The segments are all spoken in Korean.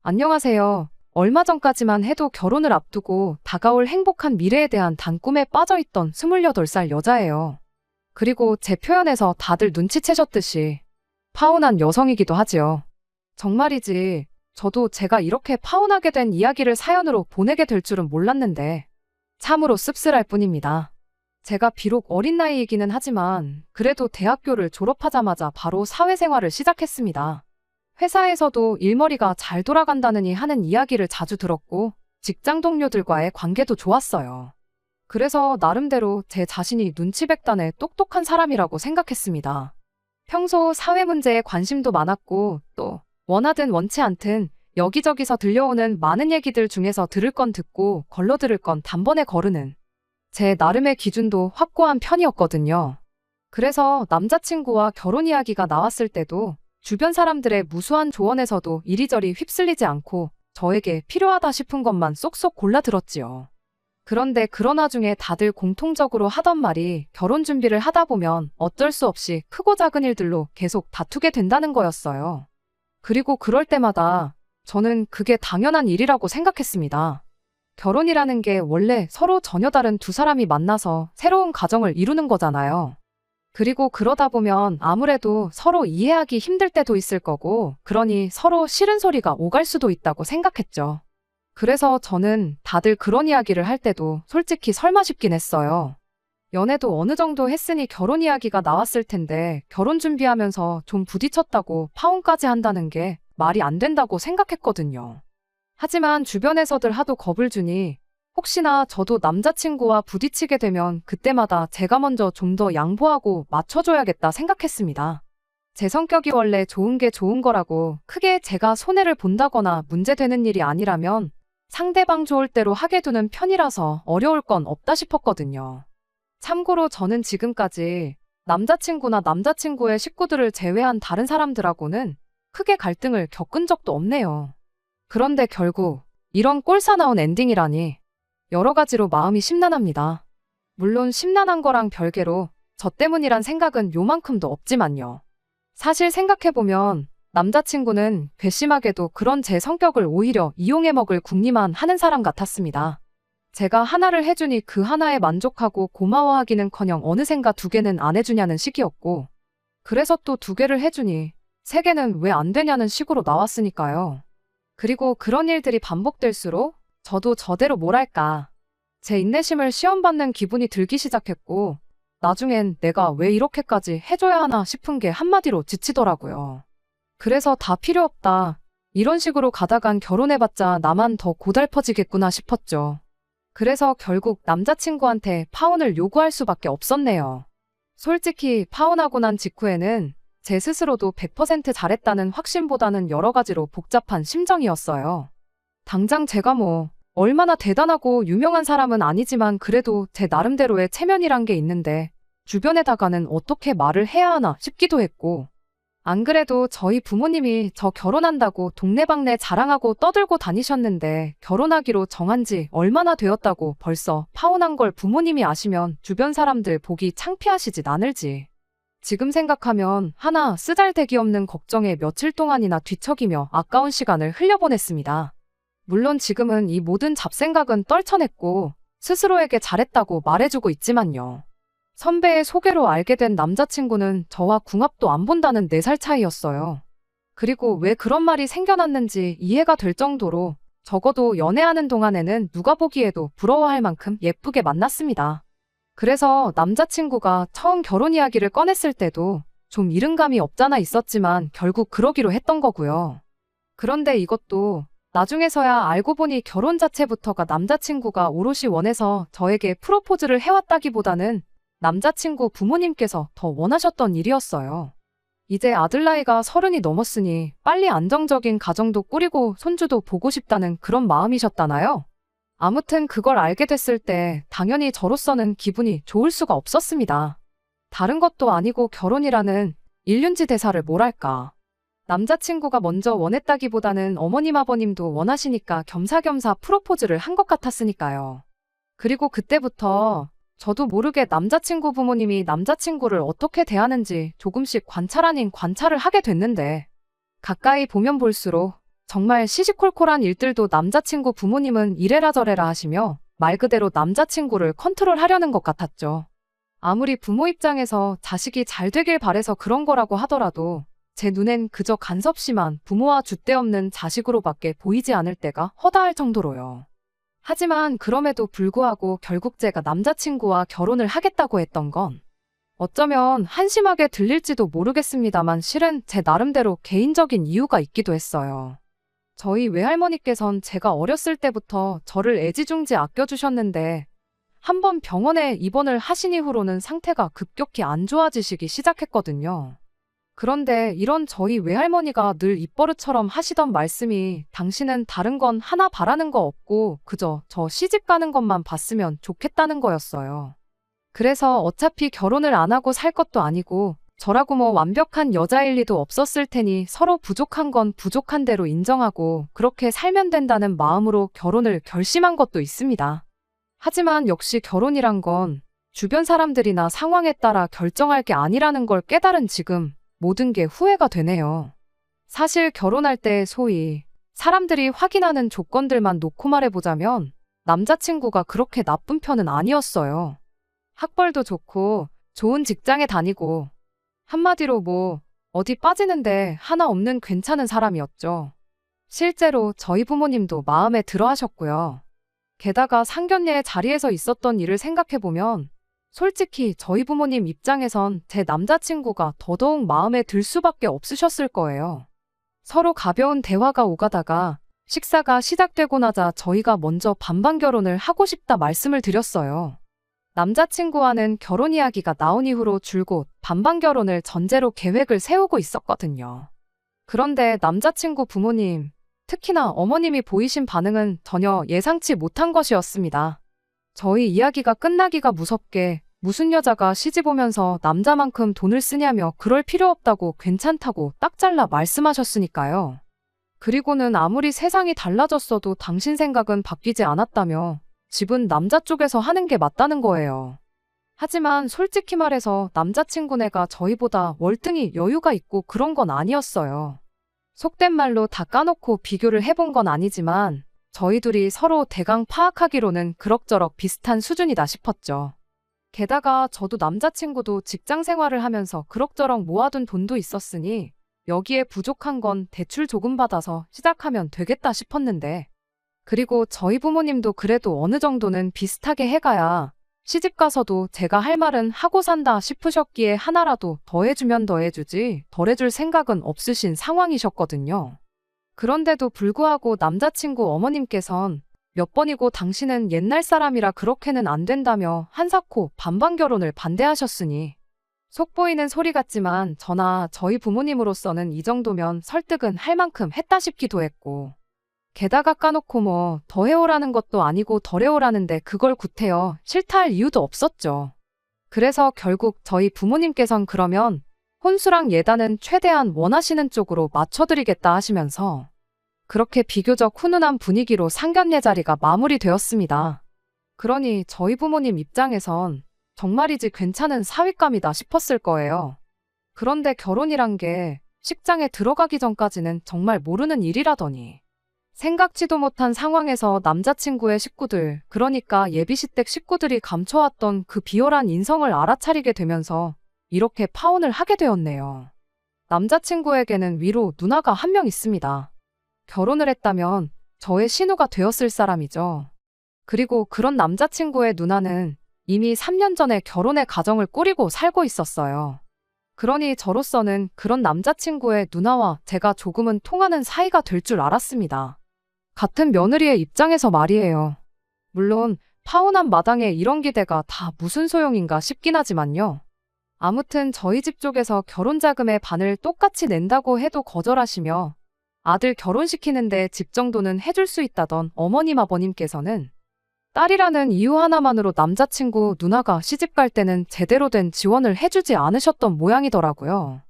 안녕하세요. 얼마 전까지만 해도 결혼을 앞두고 다가올 행복한 미래에 대한 단꿈에 빠져있던 28살 여자예요. 그리고 제 표현에서 다들 눈치채셨듯이 파혼한 여성이기도 하지요. 정말이지, 저도 제가 이렇게 파혼하게 된 이야기를 사연으로 보내게 될 줄은 몰랐는데 참으로 씁쓸할 뿐입니다. 제가 비록 어린 나이이기는 하지만 그래도 대학교를 졸업하자마자 바로 사회생활을 시작했습니다. 회사에서도 일머리가 잘 돌아간다느니 하는 이야기를 자주 들었고 직장 동료들과의 관계도 좋았어요. 그래서 나름대로 제 자신이 눈치백단의 똑똑한 사람이라고 생각했습니다. 평소 사회 문제에 관심도 많았고 또 원하든 원치 않든 여기저기서 들려오는 많은 얘기들 중에서 들을 건 듣고 걸러 들을 건 단번에 거르는 제 나름의 기준도 확고한 편이었거든요. 그래서 남자친구와 결혼 이야기가 나왔을 때도 주변 사람들의 무수한 조언에서도 이리저리 휩쓸리지 않고 저에게 필요하다 싶은 것만 쏙쏙 골라 들었지요. 그런데 그런 와중에 다들 공통적으로 하던 말이 결혼 준비를 하다 보면 어쩔 수 없이 크고 작은 일들로 계속 다투게 된다는 거였어요. 그리고 그럴 때마다 저는 그게 당연한 일이라고 생각했습니다. 결혼이라는 게 원래 서로 전혀 다른 두 사람이 만나서 새로운 가정을 이루는 거잖아요. 그리고 그러다 보면 아무래도 서로 이해하기 힘들 때도 있을 거고, 그러니 서로 싫은 소리가 오갈 수도 있다고 생각했죠. 그래서 저는 다들 그런 이야기를 할 때도 솔직히 설마 싶긴 했어요. 연애도 어느 정도 했으니 결혼 이야기가 나왔을 텐데 결혼 준비하면서 좀 부딪혔다고 파혼까지 한다는 게 말이 안 된다고 생각했거든요. 하지만 주변에서들 하도 겁을 주니 혹시나 저도 남자친구와 부딪히게 되면 그때마다 제가 먼저 좀 더 양보하고 맞춰줘야겠다 생각했습니다. 제 성격이 원래 좋은 게 좋은 거라고 크게 제가 손해를 본다거나 문제되는 일이 아니라면 상대방 좋을 대로 하게 두는 편이라서 어려울 건 없다 싶었거든요. 참고로 저는 지금까지 남자친구나 남자친구의 식구들을 제외한 다른 사람들하고는 크게 갈등을 겪은 적도 없네요. 그런데 결국 이런 꼴사나운 엔딩이라니 여러 가지로 마음이 심란합니다. 물론 심란한 거랑 별개로 저 때문이란 생각은 요만큼도 없지만요. 사실 생각해보면 남자친구는 괘씸하게도 그런 제 성격을 오히려 이용해 먹을 궁리만 하는 사람 같았습니다. 제가 하나를 해주니 그 하나에 만족하고 고마워하기는커녕 어느샌가 두 개는 안 해주냐는 식이었고, 그래서 또 두 개를 해주니 세 개는 왜 안 되냐는 식으로 나왔으니까요. 그리고 그런 일들이 반복될수록 저도 저대로 뭐랄까 제 인내심을 시험받는 기분이 들기 시작했고, 나중엔 내가 왜 이렇게까지 해줘야 하나 싶은 게 한마디로 지치더라고요. 그래서 다 필요 없다, 이런 식으로 가다간 결혼해봤자 나만 더 고달퍼지겠구나 싶었죠. 그래서 결국 남자친구한테 파혼을 요구할 수밖에 없었네요. 솔직히 파혼하고 난 직후에는 제 스스로도 100% 잘했다는 확신보다는 여러 가지로 복잡한 심정이었어요. 당장 제가 얼마나 대단하고 유명한 사람은 아니지만 그래도 제 나름대로의 체면이란 게 있는데 주변에다가는 어떻게 말을 해야 하나 싶기도 했고, 안 그래도 저희 부모님이 저 결혼한다고 동네방네 자랑하고 떠들고 다니셨는데 결혼하기로 정한 지 얼마나 되었다고 벌써 파혼한 걸 부모님이 아시면 주변 사람들 보기 창피하시지 나늘지. 지금 생각하면 하나 쓰잘데기 없는 걱정에 며칠 동안이나 뒤척이며 아까운 시간을 흘려보냈습니다. 물론 지금은 이 모든 잡생각은 떨쳐냈고 스스로에게 잘했다고 말해주고 있지만요. 선배의 소개로 알게 된 남자친구는 저와 궁합도 안 본다는 4살 차이였어요. 그리고 왜 그런 말이 생겨났는지 이해가 될 정도로 적어도 연애하는 동안에는 누가 보기에도 부러워할 만큼 예쁘게 만났습니다. 그래서 남자친구가 처음 결혼 이야기를 꺼냈을 때도 좀 이른감이 없잖아 있었지만 결국 그러기로 했던 거고요. 그런데 이것도 나중에서야 알고 보니 결혼 자체부터가 남자친구가 오롯이 원해서 저에게 프로포즈를 해왔다기보다는 남자친구 부모님께서 더 원하셨던 일이었어요. 이제 아들 나이가 30이 넘었으니 빨리 안정적인 가정도 꾸리고 손주도 보고 싶다는 그런 마음이셨다나요? 아무튼 그걸 알게 됐을 때 당연히 저로서는 기분이 좋을 수가 없었습니다. 다른 것도 아니고 결혼이라는 일륜지 대사를 뭐랄까. 남자친구가 먼저 원했다기보다는 어머님 아버님도 원하시니까 겸사겸사 프로포즈를 한 것 같았으니까요. 그리고 그때부터 저도 모르게 남자친구 부모님이 남자친구를 어떻게 대하는지 조금씩 관찰 아닌 관찰을 하게 됐는데 가까이 보면 볼수록 정말 시시콜콜한 일들도 남자친구 부모님은 이래라 저래라 하시며 말 그대로 남자친구를 컨트롤하려는 것 같았죠. 아무리 부모 입장에서 자식이 잘 되길 바래서 그런 거라고 하더라도 제 눈엔 그저 간섭심한 부모와 줏대없는 자식으로밖에 보이지 않을 때가 허다할 정도로요. 하지만 그럼에도 불구하고 결국 제가 남자친구와 결혼을 하겠다고 했던 건 어쩌면 한심하게 들릴지도 모르겠습니다만 실은 제 나름대로 개인적인 이유가 있기도 했어요. 저희 외할머니께선 제가 어렸을 때부터 저를 애지중지 아껴주셨는데 한번 병원에 입원을 하신 이후로는 상태가 급격히 안 좋아지시기 시작했거든요. 그런데 이런 저희 외할머니가 늘 입버릇처럼 하시던 말씀이 당신은 다른 건 하나 바라는 거 없고 그저 저 시집 가는 것만 봤으면 좋겠다는 거였어요. 그래서 어차피 결혼을 안 하고 살 것도 아니고 저라고 뭐 완벽한 여자일 리도 없었을 테니 서로 부족한 건 부족한 대로 인정하고 그렇게 살면 된다는 마음으로 결혼을 결심한 것도 있습니다. 하지만 역시 결혼이란 건 주변 사람들이나 상황에 따라 결정할 게 아니라는 걸 깨달은 지금 모든 게 후회가 되네요. 사실 결혼할 때 소위 사람들이 확인하는 조건들만 놓고 말해보자면 남자친구가 그렇게 나쁜 편은 아니었어요. 학벌도 좋고 좋은 직장에 다니고 한마디로 뭐 어디 빠지는데 하나 없는 괜찮은 사람이었죠. 실제로 저희 부모님도 마음에 들어 하셨고요. 게다가 상견례 자리에서 있었던 일을 생각해보면 솔직히 저희 부모님 입장에선 제 남자친구가 더더욱 마음에 들 수밖에 없으셨을 거예요. 서로 가벼운 대화가 오가다가 식사가 시작되고 나자 저희가 먼저 반반 결혼을 하고 싶다 말씀을 드렸어요. 남자친구와는 결혼 이야기가 나온 이후로 줄곧 반반 결혼을 전제로 계획을 세우고 있었거든요. 그런데 남자친구 부모님, 특히나 어머님이 보이신 반응은 전혀 예상치 못한 것이었습니다. 저희 이야기가 끝나기가 무섭게 무슨 여자가 시집 오면서 남자만큼 돈을 쓰냐며 그럴 필요 없다고 괜찮다고 딱 잘라 말씀하셨으니까요. 그리고는 아무리 세상이 달라졌어도 당신 생각은 바뀌지 않았다며 집은 남자 쪽에서 하는 게 맞다는 거예요. 하지만 솔직히 말해서 남자친구네가 저희보다 월등히 여유가 있고 그런 건 아니었어요. 속된 말로 다 까놓고 비교를 해본 건 아니지만 저희 둘이 서로 대강 파악하기로는 그럭저럭 비슷한 수준이다 싶었죠. 게다가 저도 남자친구도 직장 생활을 하면서 그럭저럭 모아둔 돈도 있었으니 여기에 부족한 건 대출 조금 받아서 시작하면 되겠다 싶었는데 그리고 저희 부모님도 그래도 어느 정도는 비슷하게 해가야 시집 가서도 제가 할 말은 하고 산다 싶으셨기에 하나라도 더해주면 더해주지 덜해줄 생각은 없으신 상황이셨거든요. 그런데도 불구하고 남자친구 어머님께선 몇 번이고 당신은 옛날 사람이라 그렇게는 안 된다며 한사코 반반 결혼을 반대하셨으니 속 보이는 소리 같지만 저나 저희 부모님으로서는 이 정도면 설득은 할 만큼 했다 싶기도 했고 게다가 까놓고 뭐 더 해오라는 것도 아니고 덜 해오라는데 그걸 구태여 싫다 할 이유도 없었죠. 그래서 결국 저희 부모님께선 그러면 혼수랑 예단은 최대한 원하시는 쪽으로 맞춰드리겠다 하시면서 그렇게 비교적 훈훈한 분위기로 상견례 자리가 마무리되었습니다. 그러니 저희 부모님 입장에선 정말이지 괜찮은 사윗감이다 싶었을 거예요. 그런데 결혼이란 게 식장에 들어가기 전까지는 정말 모르는 일이라더니 생각지도 못한 상황에서 남자친구의 식구들, 그러니까 예비시댁 식구들이 감춰왔던 그 비열한 인성을 알아차리게 되면서 이렇게 파혼을 하게 되었네요. 남자친구에게는 위로 누나가 한 명 있습니다. 결혼을 했다면 저의 신우가 되었을 사람이죠. 그리고 그런 남자친구의 누나는 이미 3년 전에 결혼의 가정을 꾸리고 살고 있었어요. 그러니 저로서는 그런 남자친구의 누나와 제가 조금은 통하는 사이가 될 줄 알았습니다. 같은 며느리의 입장에서 말이에요. 물론 파혼한 마당에 이런 기대가 다 무슨 소용인가 싶긴 하지만요. 아무튼 저희 집 쪽에서 결혼자금의 반을 똑같이 낸다고 해도 거절하시며 아들 결혼시키는데 집 정도는 해줄 수 있다던 어머님 아버님께서는 딸이라는 이유 하나만으로 남자친구 누나가 시집갈 때는 제대로 된 지원을 해주지 않으셨던 모양이더라고요.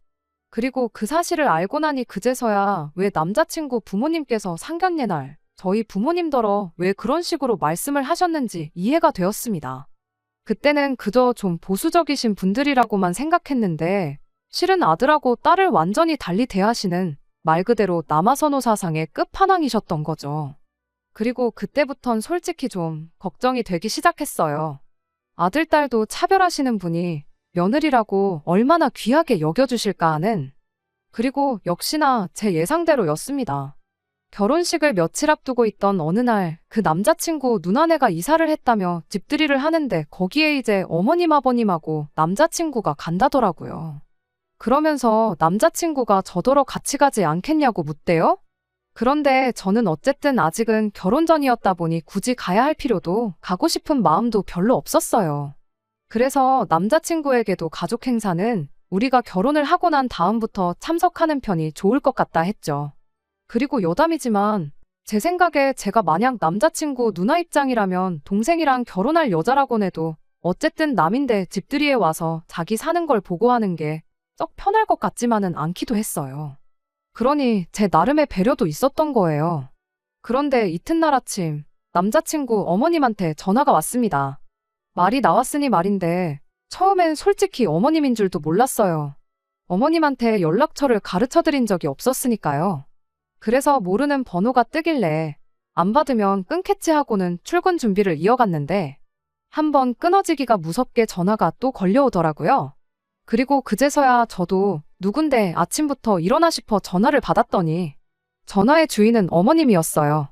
그리고 그 사실을 알고 나니 그제서야 왜 남자친구 부모님께서 상견례 날 저희 부모님더러 왜 그런 식으로 말씀을 하셨는지 이해가 되었습니다. 그때는 그저 좀 보수적이신 분들이라고만 생각했는데 실은 아들하고 딸을 완전히 달리 대하시는 말 그대로 남아선호 사상의 끝판왕이셨던 거죠. 그리고 그때부턴 솔직히 좀 걱정이 되기 시작했어요. 아들, 딸도 차별하시는 분이 며느리라고 얼마나 귀하게 여겨주실까 하는. 그리고 역시나 제 예상대로였습니다. 결혼식을 며칠 앞두고 있던 어느 날 그 남자친구 누나네가 이사를 했다며 집들이를 하는데 거기에 이제 어머님 아버님하고 남자친구가 간다더라고요. 그러면서 남자친구가 저더러 같이 가지 않겠냐고 묻대요? 그런데 저는 어쨌든 아직은 결혼 전이었다 보니 굳이 가야 할 필요도 가고 싶은 마음도 별로 없었어요. 그래서 남자친구에게도 가족 행사는 우리가 결혼을 하고 난 다음부터 참석하는 편이 좋을 것 같다 했죠. 그리고 여담이지만 제 생각에 제가 만약 남자친구 누나 입장이라면 동생이랑 결혼할 여자라곤 해도 어쨌든 남인데 집들이에 와서 자기 사는 걸 보고 하는 게 썩 편할 것 같지만은 않기도 했어요. 그러니 제 나름의 배려도 있었던 거예요. 그런데 이튿날 아침 남자친구 어머님한테 전화가 왔습니다. 말이 나왔으니 말인데 처음엔 솔직히 어머님인 줄도 몰랐어요. 어머님한테 연락처를 가르쳐드린 적이 없었으니까요. 그래서 모르는 번호가 뜨길래 안 받으면 끊겠지 하고는 출근 준비를 이어갔는데 한번 끊어지기가 무섭게 전화가 또 걸려오더라고요. 그리고 그제서야 저도 누군데 아침부터 일어나 싶어 전화를 받았더니 전화의 주인은 어머님이었어요.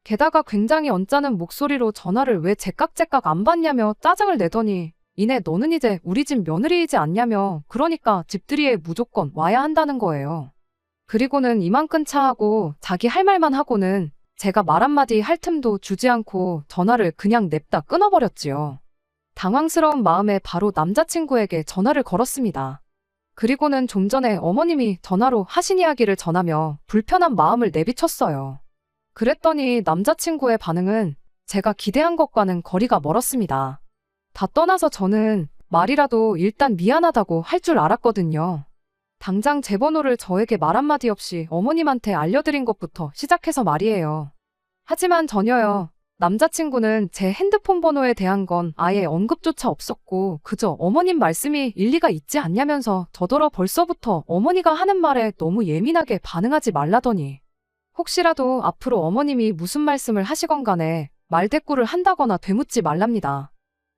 게다가 굉장히 언짢은 목소리로 전화를 왜 제깍제깍 안 받냐며 짜증을 내더니 이내 너는 이제 우리 집 며느리이지 않냐며 그러니까 집들이에 무조건 와야 한다는 거예요. 그리고는 이만 끊자 하고 자기 할 말만 하고는 제가 말 한마디 할 틈도 주지 않고 전화를 그냥 냅다 끊어버렸지요. 당황스러운 마음에 바로 남자친구에게 전화를 걸었습니다. 그리고는 좀 전에 어머님이 전화로 하신 이야기를 전하며 불편한 마음을 내비쳤어요. 그랬더니 남자친구의 반응은 제가 기대한 것과는 거리가 멀었습니다. 다 떠나서 저는 말이라도 일단 미안하다고 할 줄 알았거든요. 당장 제 번호를 저에게 말 한마디 없이 어머님한테 알려드린 것부터 시작해서 말이에요. 하지만 전혀요. 남자친구는 제 핸드폰 번호에 대한 건 아예 언급조차 없었고 그저 어머님 말씀이 일리가 있지 않냐면서 저더러 벌써부터 어머니가 하는 말에 너무 예민하게 반응하지 말라더니 혹시라도 앞으로 어머님이 무슨 말씀을 하시건 간에 말대꾸를 한다거나 되묻지 말랍니다.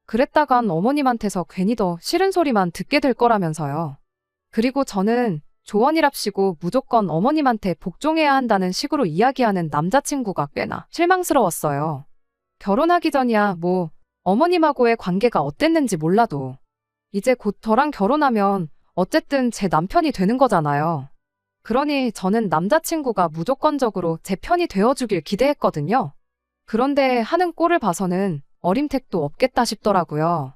그랬다간 어머님한테서 괜히 더 싫은 소리만 듣게 될 거라면서요. 그리고 저는 조언이랍시고 무조건 어머님한테 복종해야 한다는 식으로 이야기하는 남자친구가 꽤나 실망스러웠어요. 결혼하기 전이야 뭐 어머님하고의 관계가 어땠는지 몰라도 이제 곧 저랑 결혼하면 어쨌든 제 남편이 되는 거잖아요. 그러니 저는 남자친구가 무조건적으로 제 편이 되어주길 기대했거든요. 그런데 하는 꼴을 봐서는 어림택도 없겠다 싶더라고요.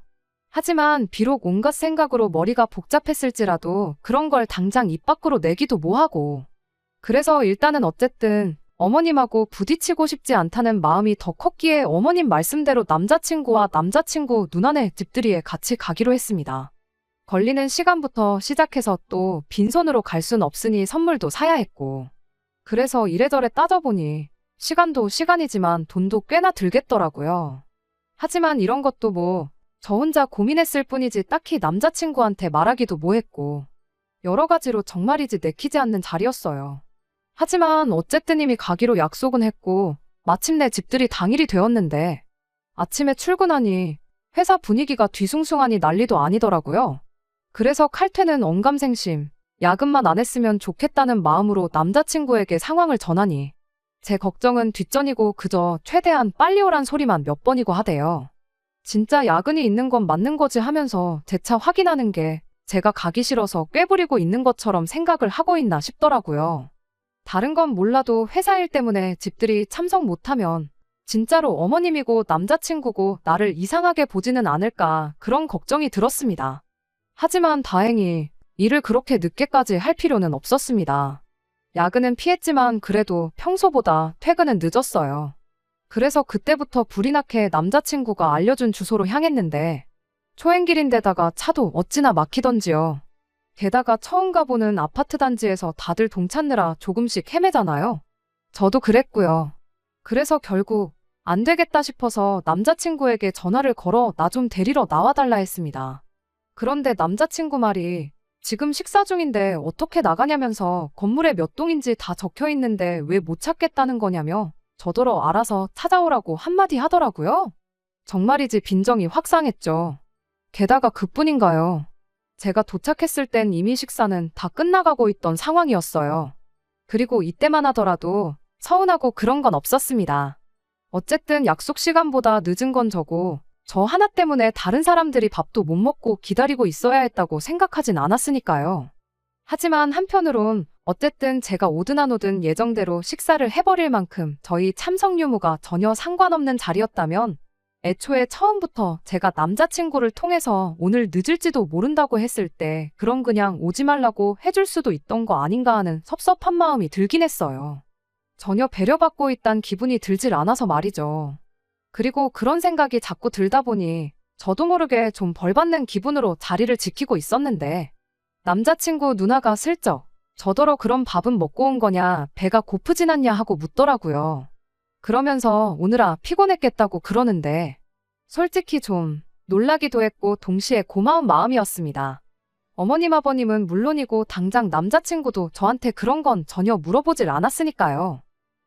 하지만 비록 온갖 생각으로 머리가 복잡했을지라도 그런 걸 당장 입 밖으로 내기도 뭐하고. 그래서 일단은 어쨌든 어머님하고 부딪히고 싶지 않다는 마음이 더 컸기에 어머님 말씀대로 남자친구와 남자친구 누나네 집들이에 같이 가기로 했습니다. 걸리는 시간부터 시작해서 또 빈손으로 갈 순 없으니 선물도 사야 했고. 그래서 이래저래 따져보니 시간도 시간이지만 돈도 꽤나 들겠더라고요. 하지만 이런 것도 뭐 저 혼자 고민했을 뿐이지 딱히 남자친구한테 말하기도 뭐했고 여러 가지로 정말이지 내키지 않는 자리였어요. 하지만 어쨌든 이미 가기로 약속은 했고 마침내 집들이 당일이 되었는데 아침에 출근하니 회사 분위기가 뒤숭숭하니 난리도 아니더라고요. 그래서 칼퇴는 언감생심, 야근만 안 했으면 좋겠다는 마음으로 남자친구에게 상황을 전하니 제 걱정은 뒷전이고 그저 최대한 빨리 오란 소리만 몇 번이고 하대요. 진짜 야근이 있는 건 맞는 거지 하면서 재차 확인하는 게 제가 가기 싫어서 꾀부리고 있는 것처럼 생각을 하고 있나 싶더라고요. 다른 건 몰라도 회사 일 때문에 집들이 참석 못하면 진짜로 어머님이고 남자친구고 나를 이상하게 보지는 않을까 그런 걱정이 들었습니다. 하지만 다행히 일을 그렇게 늦게까지 할 필요는 없었습니다. 야근은 피했지만 그래도 평소보다 퇴근은 늦었어요. 그래서 그때부터 불이 나게 남자친구가 알려준 주소로 향했는데 초행길인데다가 차도 어찌나 막히던지요. 게다가 처음 가보는 아파트 단지에서 다들 동찾느라 조금씩 헤매잖아요. 저도 그랬고요. 그래서 결국 안 되겠다 싶어서 남자친구에게 전화를 걸어 나 좀 데리러 나와달라 했습니다. 그런데 남자친구 말이 지금 식사 중인데 어떻게 나가냐면서 건물에 몇 동인지 다 적혀 있는데 왜 못 찾겠다는 거냐며 저더러 알아서 찾아오라고 한마디 하더라고요. 정말이지 빈정이 확 상했죠. 게다가 그뿐인가요? 제가 도착했을 땐 이미 식사는 다 끝나가고 있던 상황이었어요. 그리고 이때만 하더라도 서운하고 그런 건 없었습니다. 어쨌든 약속 시간보다 늦은 건 저고 저 하나 때문에 다른 사람들이 밥도 못 먹고 기다리고 있어야 했다고 생각하진 않았으니까요. 하지만 한편으론 어쨌든 제가 오든 안 오든 예정대로 식사를 해버릴 만큼 저희 참석 유무가 전혀 상관없는 자리였다면 애초에 처음부터 제가 남자친구를 통해서 오늘 늦을지도 모른다고 했을 때 그럼 그냥 오지 말라고 해줄 수도 있던 거 아닌가 하는 섭섭한 마음이 들긴 했어요. 전혀 배려받고 있단 기분이 들질 않아서 말이죠. 그리고 그런 생각이 자꾸 들다 보니 저도 모르게 좀 벌받는 기분으로 자리를 지키고 있었는데 남자친구 누나가 슬쩍 저더러 그럼 밥은 먹고 온 거냐, 배가 고프진 않냐 하고 묻더라고요. 그러면서 오늘아 피곤했겠다고 그러는데 솔직히 좀 놀라기도 했고 동시에 고마운 마음이었습니다. 어머님 아버님은 물론이고 당장 남자친구도 저한테 그런 건 전혀 물어보질 않았으니까요.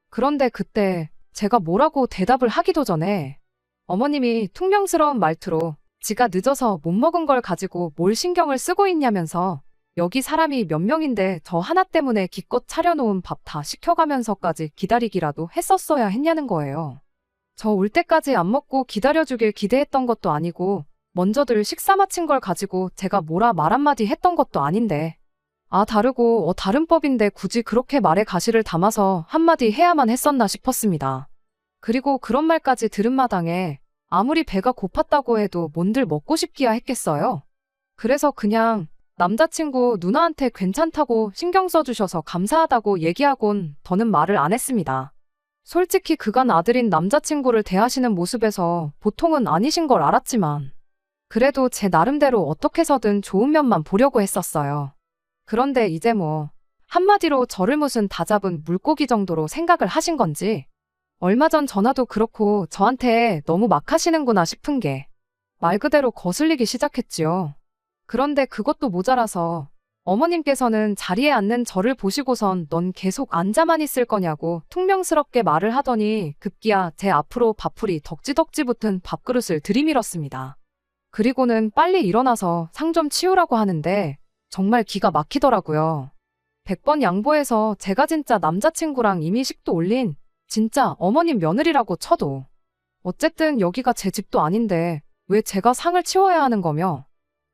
그런데 그때 제가 뭐라고 대답을 하기도 전에 어머님이 퉁명스러운 말투로 지가 늦어서 못 먹은 걸 가지고 뭘 신경을 쓰고 있냐면서 여기 사람이 몇 명인데 저 하나 때문에 기껏 차려놓은 밥 다 시켜가면서까지 기다리기라도 했었어야 했냐는 거예요. 저 올 때까지 안 먹고 기다려주길 기대했던 것도 아니고 먼저들 식사 마친 걸 가지고 제가 뭐라 말 한마디 했던 것도 아닌데 다르고 다른 법인데 굳이 그렇게 말에 가시를 담아서 한마디 해야만 했었나 싶었습니다. 그리고 그런 말까지 들은 마당에 아무리 배가 고팠다고 해도 뭔들 먹고 싶기야 했겠어요. 그래서 그냥 남자친구 누나한테 괜찮다고 신경 써주셔서 감사하다고 얘기하곤 더는 말을 안 했습니다. 솔직히 그간 아들인 남자친구를 대하시는 모습에서 보통은 아니신 걸 알았지만 그래도 제 나름대로 어떻게 해서든 좋은 면만 보려고 했었어요. 그런데 이제 뭐 한마디로 저를 무슨 다 잡은 물고기 정도로 생각을 하신 건지 얼마 전 전화도 그렇고 저한테 너무 막 하시는구나 싶은 게 말 그대로 거슬리기 시작했지요. 그런데 그것도 모자라서 어머님께서는 자리에 앉는 저를 보시고선 넌 계속 앉아만 있을 거냐고 퉁명스럽게 말을 하더니 급기야 제 앞으로 밥풀이 덕지덕지 붙은 밥그릇을 들이밀었습니다. 그리고는 빨리 일어나서 상 좀 치우라고 하는데 정말 기가 막히더라고요. 100번 양보해서 제가 진짜 남자친구랑 이미 식도 올린 진짜 어머님 며느리라고 쳐도 어쨌든 여기가 제 집도 아닌데 왜 제가 상을 치워야 하는 거며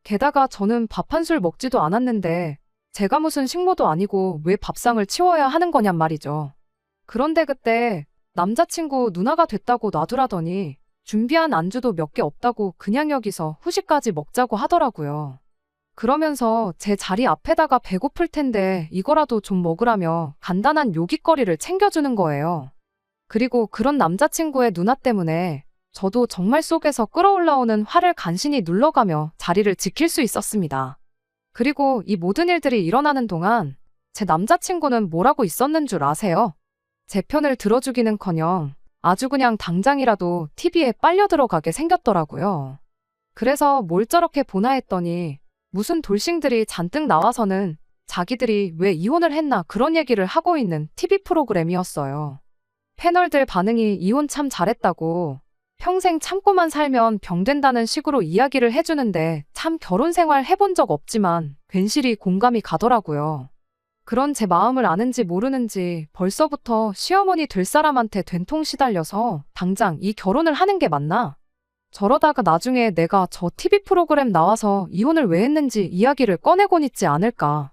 게다가 저는 밥 한 술 먹지도 않았는데 제가 무슨 식모도 아니고 왜 밥상을 치워야 하는 거냔 말이죠. 그런데 그때 남자친구 누나가 됐다고 놔두라더니 준비한 안주도 몇 개 없다고 그냥 여기서 후식까지 먹자고 하더라고요. 그러면서 제 자리 앞에다가 배고플 텐데 이거라도 좀 먹으라며 간단한 요깃거리를 챙겨주는 거예요. 그리고 그런 남자친구의 누나 때문에 저도 정말 속에서 끌어올라오는 화를 간신히 눌러가며 자리를 지킬 수 있었습니다. 그리고 이 모든 일들이 일어나는 동안 제 남자친구는 뭐라고 있었는 줄 아세요? 제 편을 들어주기는커녕 아주 그냥 당장이라도 TV에 빨려 들어가게 생겼더라고요. 그래서 뭘 저렇게 보나 했더니 무슨 돌싱들이 잔뜩 나와서는 자기들이 왜 이혼을 했나 그런 얘기를 하고 있는 TV 프로그램이었어요. 패널들 반응이 이혼 참 잘했다고 평생 참고만 살면 병된다는 식으로 이야기를 해주는데 참 결혼 생활 해본 적 없지만 괜시리 공감이 가더라고요. 그런 제 마음을 아는지 모르는지 벌써부터 시어머니 될 사람한테 된통 시달려서 당장 이 결혼을 하는 게 맞나? 저러다가 나중에 내가 저 TV 프로그램 나와서 이혼을 왜 했는지 이야기를 꺼내곤 있지 않을까.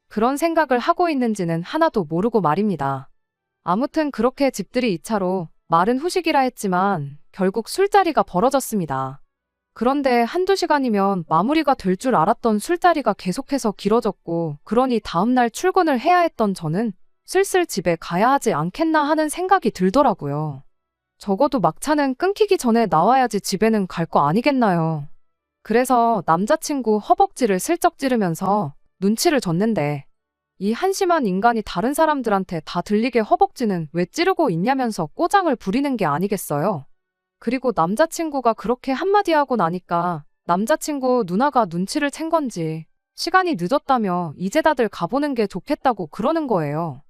그런 생각을 하고 있는지는 하나도 모르고 말입니다. 아무튼 그렇게 집들이 2차로 말은 후식이라 했지만 결국 술자리가 벌어졌습니다. 그런데 한두 시간이면 마무리가 될 줄 알았던 술자리가 계속해서 길어졌고 그러니 다음날 출근을 해야 했던 저는 슬슬 집에 가야 하지 않겠나 하는 생각이 들더라고요. 적어도 막차는 끊기기 전에 나와야지 집에는 갈 거 아니겠나요. 그래서 남자친구 허벅지를 슬쩍 찌르면서 눈치를 줬는데 이 한심한 인간이 다른 사람들한테 다 들리게 허벅지는 왜 찌르고 있냐면서 꼬장을 부리는 게 아니겠어요. 그리고 남자친구가 그렇게 한마디 하고 나니까 남자친구 누나가 눈치를 챈 건지 시간이 늦었다며 이제 다들 가보는 게 좋겠다고 그러는 거예요.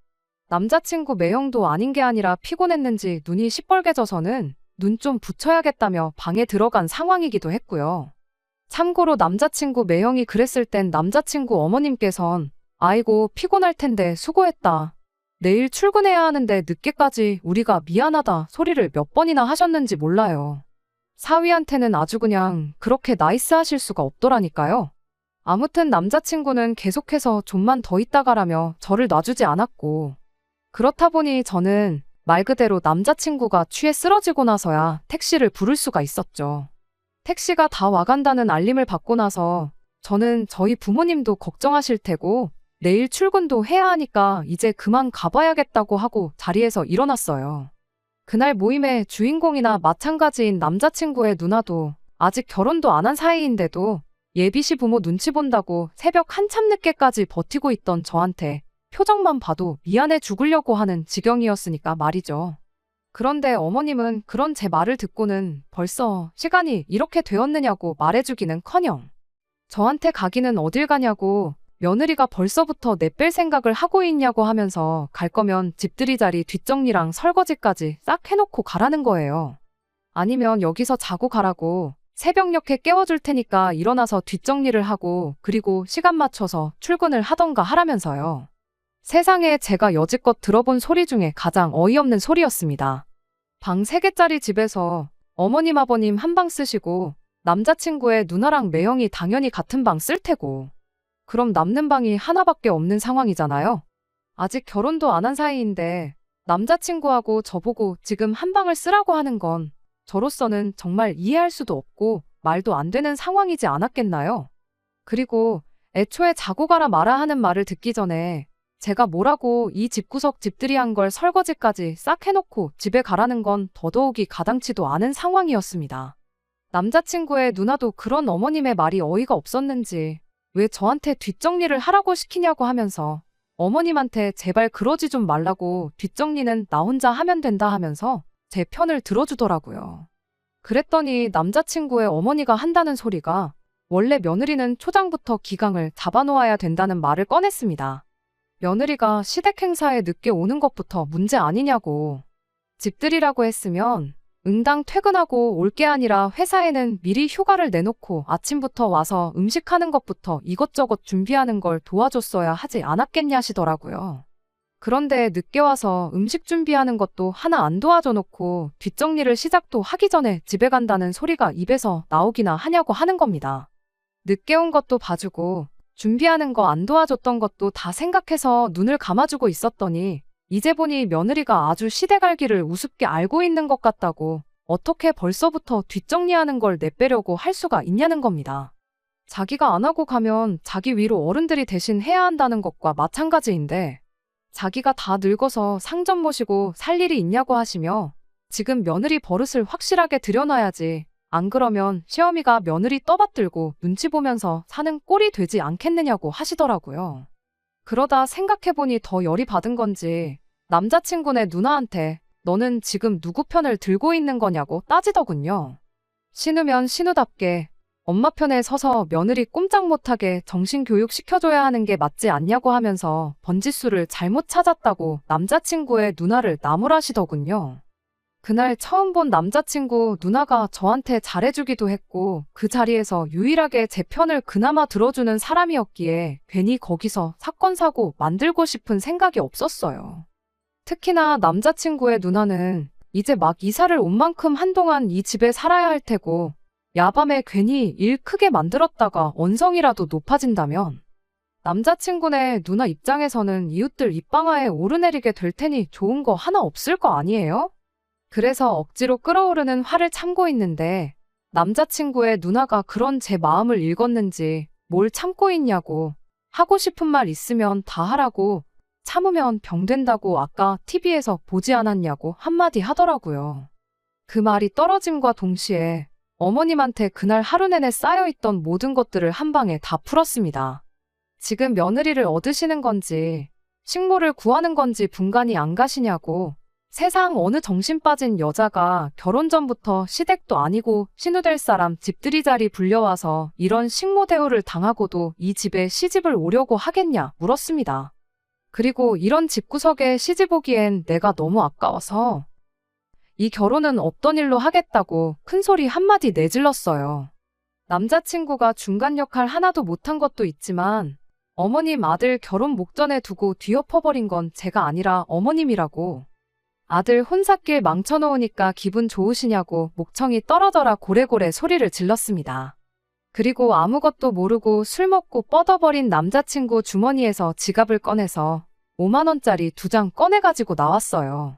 남자친구 매형도 아닌 게 아니라 피곤했는지 눈이 시뻘개져서는 눈 좀 붙여야겠다며 방에 들어간 상황이기도 했고요. 참고로 남자친구 매형이 그랬을 땐 남자친구 어머님께선 아이고 피곤할 텐데 수고했다. 내일 출근해야 하는데 늦게까지 우리가 미안하다 소리를 몇 번이나 하셨는지 몰라요. 사위한테는 아주 그냥 그렇게 나이스하실 수가 없더라니까요. 아무튼 남자친구는 계속해서 좀만 더 있다 가라며 저를 놔주지 않았고, 그렇다 보니 저는 말 그대로 남자친구가 취해 쓰러지고 나서야 택시를 부를 수가 있었죠. 택시가 다 와간다는 알림을 받고 나서 저는 저희 부모님도 걱정하실 테고 내일 출근도 해야 하니까 이제 그만 가봐야겠다고 하고 자리에서 일어났어요. 그날 모임의 주인공이나 마찬가지인 남자친구의 누나도 아직 결혼도 안 한 사이인데도 예비시 부모 눈치 본다고 새벽 한참 늦게까지 버티고 있던 저한테 표정만 봐도 미안해 죽으려고 하는 지경이었으니까 말이죠. 그런데 어머님은 그런 제 말을 듣고는 벌써 시간이 이렇게 되었느냐고 말해주기는커녕 저한테 가기는 어딜 가냐고 며느리가 벌써부터 내뺄 생각을 하고 있냐고 하면서 갈 거면 집들이 자리 뒷정리랑 설거지까지 싹 해놓고 가라는 거예요. 아니면 여기서 자고 가라고 새벽녘에 깨워줄 테니까 일어나서 뒷정리를 하고 그리고 시간 맞춰서 출근을 하던가 하라면서요. 세상에 제가 여지껏 들어본 소리 중에 가장 어이없는 소리였습니다. 방 3개짜리 집에서 어머님 아버님 한 방 쓰시고 남자친구의 누나랑 매형이 당연히 같은 방 쓸 테고 그럼 남는 방이 하나밖에 없는 상황이잖아요. 아직 결혼도 안 한 사이인데 남자친구하고 저보고 지금 한 방을 쓰라고 하는 건 저로서는 정말 이해할 수도 없고 말도 안 되는 상황이지 않았겠나요? 그리고 애초에 자고 가라 마라 하는 말을 듣기 전에 제가 뭐라고 이 집구석 집들이 한 걸 설거지까지 싹 해놓고 집에 가라는 건 더더욱이 가당치도 않은 상황이었습니다. 남자친구의 누나도 그런 어머님의 말이 어이가 없었는지 왜 저한테 뒷정리를 하라고 시키냐고 하면서 어머님한테 제발 그러지 좀 말라고 뒷정리는 나 혼자 하면 된다 하면서 제 편을 들어주더라고요. 그랬더니 남자친구의 어머니가 한다는 소리가 원래 며느리는 초장부터 기강을 잡아놓아야 된다는 말을 꺼냈습니다. 며느리가 시댁 행사에 늦게 오는 것부터 문제 아니냐고. 집들이라고 했으면 응당 퇴근하고 올 게 아니라 회사에는 미리 휴가를 내놓고 아침부터 와서 음식하는 것부터 이것저것 준비하는 걸 도와줬어야 하지 않았겠냐시더라고요. 그런데 늦게 와서 음식 준비하는 것도 하나 안 도와줘 놓고 뒷정리를 시작도 하기 전에 집에 간다는 소리가 입에서 나오기나 하냐고 하는 겁니다. 늦게 온 것도 봐주고 준비하는 거 안 도와줬던 것도 다 생각해서 눈을 감아주고 있었더니 이제 보니 며느리가 아주 시대갈기를 우습게 알고 있는 것 같다고 어떻게 벌써부터 뒷정리하는 걸 내빼려고 할 수가 있냐는 겁니다. 자기가 안 하고 가면 자기 위로 어른들이 대신 해야 한다는 것과 마찬가지인데 자기가 다 늙어서 상점 모시고 살 일이 있냐고 하시며 지금 며느리 버릇을 확실하게 들여놔야지 안 그러면 시어미가 며느리 떠받들고 눈치 보면서 사는 꼴이 되지 않겠느냐고 하시더라고요. 그러다 생각해보니 더 열이 받은 건지 남자친구네 누나한테 너는 지금 누구 편을 들고 있는 거냐고 따지더군요. 신우면 신우답게 엄마 편에 서서 며느리 꼼짝 못하게 정신교육 시켜줘야 하는 게 맞지 않냐고 하면서 번지수를 잘못 찾았다고 남자친구의 누나를 나무라시더군요. 그날 처음 본 남자친구 누나가 저한테 잘해주기도 했고 그 자리에서 유일하게 제 편을 그나마 들어주는 사람이었기에 괜히 거기서 사건 사고 만들고 싶은 생각이 없었어요. 특히나 남자친구의 누나는 이제 막 이사를 온 만큼 한동안 이 집에 살아야 할 테고 야밤에 괜히 일 크게 만들었다가 언성이라도 높아진다면 남자친구네 누나 입장에서는 이웃들 입방아에 오르내리게 될 테니 좋은 거 하나 없을 거 아니에요? 그래서 억지로 끓어오르는 화를 참고 있는데 남자친구의 누나가 그런 제 마음을 읽었는지 뭘 참고 있냐고 하고 싶은 말 있으면 다 하라고 참으면 병 된다고 아까 TV에서 보지 않았냐고 한마디 하더라고요. 그 말이 떨어짐과 동시에 어머님한테 그날 하루 내내 쌓여있던 모든 것들을 한 방에 다 풀었습니다. 지금 며느리를 얻으시는 건지 식모를 구하는 건지 분간이 안 가시냐고 세상 어느 정신 빠진 여자가 결혼 전부터 시댁도 아니고 신우될 사람 집들이자리 불려와서 이런 식모 대우를 당하고도 이 집에 시집을 오려고 하겠냐 물었습니다. 그리고 이런 집구석에 시집 오기엔 내가 너무 아까워서 이 결혼은 없던 일로 하겠다고 큰소리 한마디 내질렀어요. 남자친구가 중간 역할 하나도 못한 것도 있지만 어머님 아들 결혼 목전에 두고 뒤엎어버린 건 제가 아니라 어머님이라고. 아들 혼삿길 망쳐놓으니까 기분 좋으시냐고 목청이 떨어져라 고래고래 소리를 질렀습니다. 그리고 아무것도 모르고 술 먹고 뻗어버린 남자친구 주머니에서 지갑을 꺼내서 5만 원짜리 2장 꺼내가지고 나왔어요.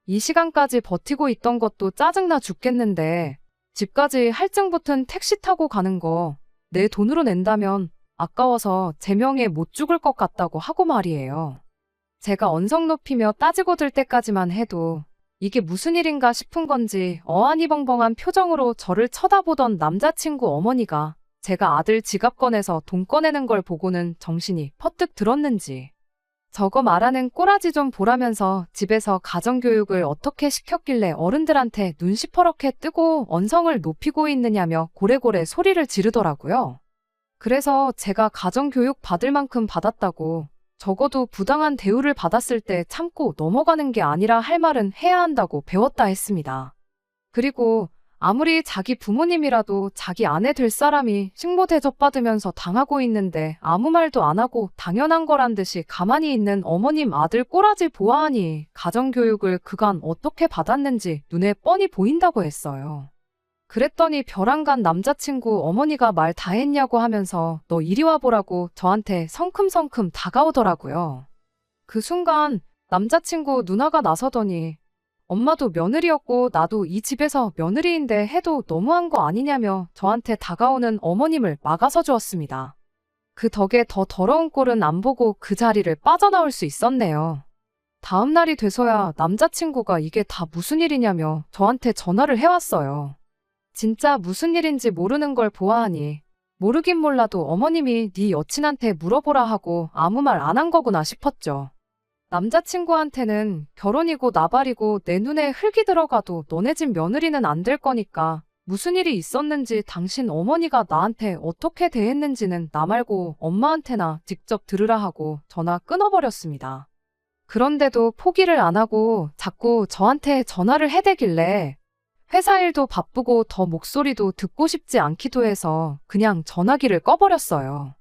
이 시간까지 버티고 있던 것도 짜증나 죽겠는데 집까지 할증 붙은 택시 타고 가는 거 내 돈으로 낸다면 아까워서 제 명예 못 죽을 것 같다고 하고 말이에요. 제가 언성 높이며 따지고 들 때까지만 해도 이게 무슨 일인가 싶은 건지 어안이벙벙한 표정으로 저를 쳐다보던 남자친구 어머니가 제가 아들 지갑 꺼내서 돈 꺼내는 걸 보고는 정신이 퍼뜩 들었는지 저거 말하는 꼬라지 좀 보라면서 집에서 가정교육을 어떻게 시켰길래 어른들한테 눈 시퍼렇게 뜨고 언성을 높이고 있느냐며 고래고래 소리를 지르더라고요. 그래서 제가 가정교육 받을 만큼 받았다고 적어도 부당한 대우를 받았을 때 참고 넘어가는 게 아니라 할 말은 해야 한다고 배웠다 했습니다. 그리고 아무리 자기 부모님이라도 자기 아내 될 사람이 식모 대접받으면서 당하고 있는데 아무 말도 안 하고 당연한 거란 듯이 가만히 있는 어머님 아들 꼬라지 보아하니 가정교육을 그간 어떻게 받았는지 눈에 뻔히 보인다고 했어요. 그랬더니 벼랑간 남자친구 어머니가 말 다 했냐고 하면서 너 이리 와보라고 저한테 성큼성큼 다가오더라고요. 그 순간 남자친구 누나가 나서더니 엄마도 며느리였고 나도 이 집에서 며느리인데 해도 너무한 거 아니냐며 저한테 다가오는 어머님을 막아서 주었습니다. 그 덕에 더 더러운 꼴은 안 보고 그 자리를 빠져나올 수 있었네요. 다음 날이 돼서야 남자친구가 이게 다 무슨 일이냐며 저한테 전화를 해왔어요. 진짜 무슨 일인지 모르는 걸 보아하니 모르긴 몰라도 어머님이 네 여친한테 물어보라 하고 아무 말 안 한 거구나 싶었죠. 남자친구한테는 결혼이고 나발이고 내 눈에 흙이 들어가도 너네 집 며느리는 안 될 거니까 무슨 일이 있었는지 당신 어머니가 나한테 어떻게 대했는지는 나 말고 엄마한테나 직접 들으라 하고 전화 끊어버렸습니다. 그런데도 포기를 안 하고 자꾸 저한테 전화를 해대길래 회사 일도 바쁘고 더 목소리도 듣고 싶지 않기도 해서 그냥 전화기를 꺼버렸어요.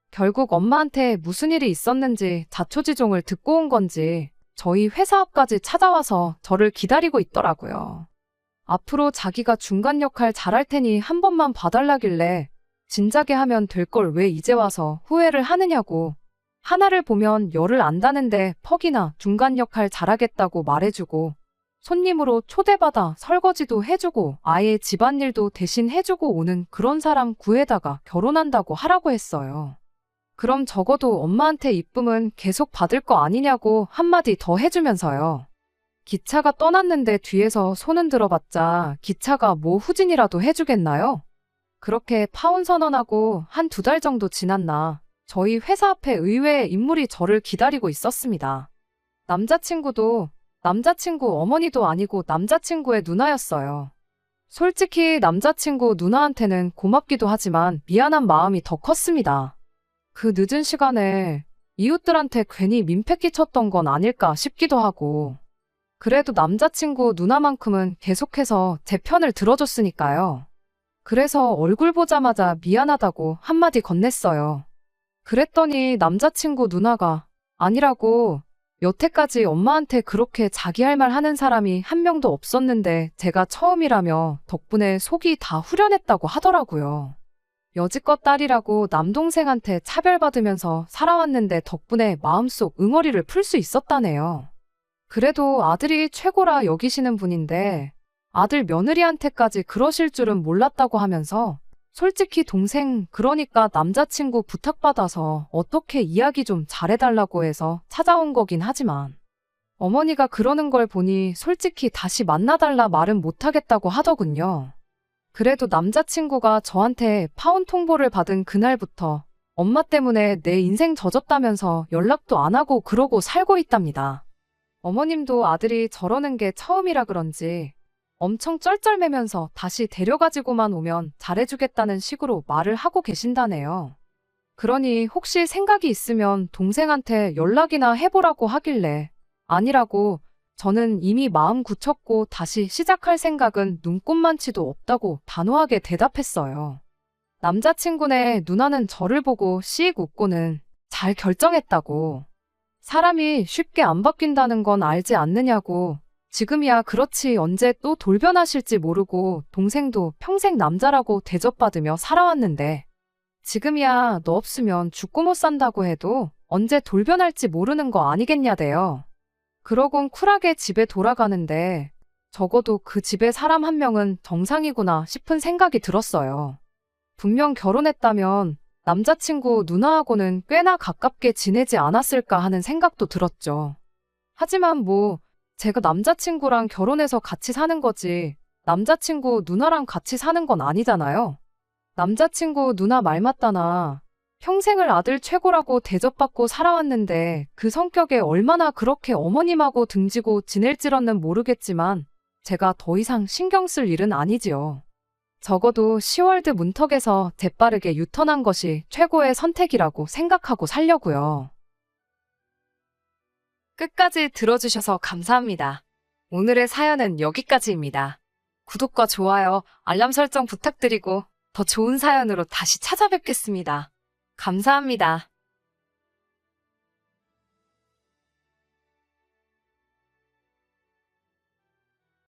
결국 엄마한테 무슨 일이 있었는지 자초지종을 듣고 온 건지 저희 회사 앞까지 찾아와서 저를 기다리고 있더라고요. 앞으로 자기가 중간 역할 잘할 테니 한 번만 봐달라길래 진작에 하면 될 걸 왜 이제 와서 후회를 하느냐고 하나를 보면 열을 안다는데 퍽이나 중간 역할 잘하겠다고 말해주고 손님으로 초대받아 설거지도 해주고 아예 집안일도 대신 해주고 오는 그런 사람 구해다가 결혼한다고 하라고 했어요. 그럼 적어도 엄마한테 이쁨은 계속 받을 거 아니냐고 한마디 더 해주면서요. 기차가 떠났는데 뒤에서 손은 들어봤자 기차가 뭐 후진이라도 해주겠나요? 그렇게 파혼 선언하고 한 2달 정도 지났나 저희 회사 앞에 의외의 인물이 저를 기다리고 있었습니다. 남자친구도 남자친구 어머니도 아니고 남자친구의 누나였어요. 솔직히 남자친구 누나한테는 고맙기도 하지만 미안한 마음이 더 컸습니다. 그 늦은 시간에 이웃들한테 괜히 민폐 끼쳤던 건 아닐까 싶기도 하고 그래도 남자친구 누나만큼은 계속해서 제 편을 들어줬으니까요. 그래서 얼굴 보자마자 미안하다고 한마디 건넸어요. 그랬더니 남자친구 누나가 아니라고 여태까지 엄마한테 그렇게 자기 할 말 하는 사람이 한 명도 없었는데 제가 처음이라며 덕분에 속이 다 후련했다고 하더라고요. 여지껏 딸이라고 남동생한테 차별받으면서 살아왔는데 덕분에 마음속 응어리를 풀 수 있었다네요. 그래도 아들이 최고라 여기시는 분인데 아들 며느리한테까지 그러실 줄은 몰랐다고 하면서 솔직히 동생 그러니까 남자친구 부탁받아서 어떻게 이야기 좀 잘해달라고 해서 찾아온 거긴 하지만 어머니가 그러는 걸 보니 솔직히 다시 만나달라 말은 못하겠다고 하더군요. 그래도 남자친구가 저한테 파혼 통보를 받은 그날부터 엄마 때문에 내 인생 젖었다면서 연락도 안 하고 그러고 살고 있답니다. 어머님도 아들이 저러는 게 처음이라 그런지 엄청 쩔쩔매면서 다시 데려가지고만 오면 잘해주겠다는 식으로 말을 하고 계신다네요. 그러니 혹시 생각이 있으면 동생한테 연락이나 해보라고 하길래 아니라고 저는 이미 마음 굳혔고 다시 시작할 생각은 눈꼽만치도 없다고 단호하게 대답했어요. 남자친구네 누나는 저를 보고 씩 웃고는 잘 결정했다고. 사람이 쉽게 안 바뀐다는 건 알지 않느냐고. 지금이야 그렇지 언제 또 돌변하실지 모르고 동생도 평생 남자라고 대접받으며 살아왔는데 지금이야 너 없으면 죽고 못 산다고 해도 언제 돌변할지 모르는 거 아니겠냐대요. 그러곤 쿨하게 집에 돌아가는데 적어도 그 집에 사람 한 명은 정상이구나 싶은 생각이 들었어요. 분명 결혼했다면 남자친구 누나하고는 꽤나 가깝게 지내지 않았을까 하는 생각도 들었죠. 하지만 뭐 제가 남자친구랑 결혼해서 같이 사는 거지 남자친구 누나랑 같이 사는 건 아니잖아요. 남자친구 누나 말 맞다나 평생을 아들 최고라고 대접받고 살아왔는데 그 성격에 얼마나 그렇게 어머님하고 등지고 지낼지런는 모르겠지만 제가 더 이상 신경 쓸 일은 아니지요. 적어도 시월드 문턱에서 재빠르게 유턴한 것이 최고의 선택이라고 생각하고 살려고요. 끝까지 들어주셔서 감사합니다. 오늘의 사연은 여기까지입니다. 구독과 좋아요, 알람 설정 부탁드리고 더 좋은 사연으로 다시 찾아뵙겠습니다. 감사합니다.